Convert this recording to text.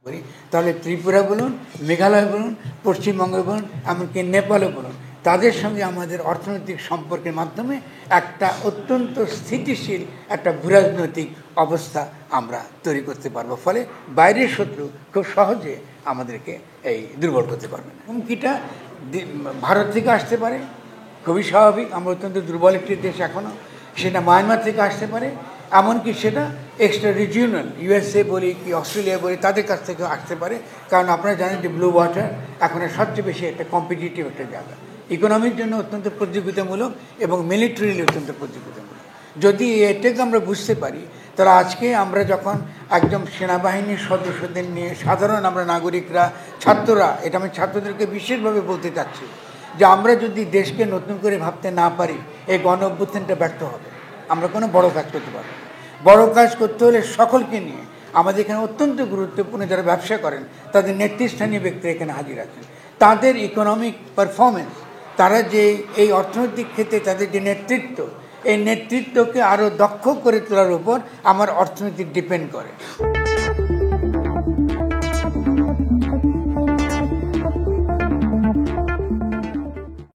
করি, তাহলে ত্রিপুরা বলুন, মেঘালয় বলুন, পশ্চিমবঙ্গ বলুন, এমনকি নেপালও বলুন, তাদের সঙ্গে আমাদের অর্থনৈতিক সম্পর্কের মাধ্যমে একটা অত্যন্ত স্থিতিশীল একটা ভূরাজনৈতিক অবস্থা আমরা তৈরি করতে পারবো। ফলে বাইরের শত্রু খুব সহজে আমাদেরকে এই দুর্বল করতে পারবে না। হুমকিটা ভারত থেকে আসতে পারে, খুবই স্বাভাবিক, আমরা অত্যন্ত দুর্বল একটি দেশ এখনও। সেটা মায়ানমার থেকে আসতে পারে, এমনকি সেটা এক্সট্রা রিজিওনাল ইউএসএ বলি কি অস্ট্রেলিয়া বলি তাদের কাছ থেকেও আসতে পারে। কারণ আপনারা জানেন যে ব্লু ওয়াটার এখন সবচেয়ে বেশি একটা কম্পিটিটিভ একটা জায়গা, ইকোনমির জন্য অত্যন্ত প্রতিযোগিতামূলক এবং মিলিটারিলি অত্যন্ত প্রতিযোগিতামূলক। যদি এটাকে আমরা বুঝতে পারি, তাহলে আজকে আমরা যখন একদম সেনাবাহিনীর সদস্যদের নিয়ে সাধারণ আমরা নাগরিকরা, ছাত্ররা, এটা আমি ছাত্রদেরকে বিশেষভাবে বলতে চাচ্ছি যে আমরা যদি দেশকে নতুন করে ভাবতে না পারি, এই গণ অভ্যুত্থানটা ব্যর্থ হবে। আমরা কোনো বড় কাজ করতে পারবো না। বড় কাজ করতে হলে সকলকে নিয়ে, আমাদের এখানে অত্যন্ত গুরুত্বপূর্ণ যারা ব্যবসা করেন তাদের নেতৃস্থানীয় ব্যক্তিরা এখানে হাজির আছেন, তাদের ইকোনমিক পারফরমেন্স, তারা যে এই অর্থনৈতিক ক্ষেত্রে তাদের যে নেতৃত্ব, এই নেতৃত্বকে আরও দক্ষ করে তোলার উপর আমার অর্থনীতি ডিপেন্ড করে।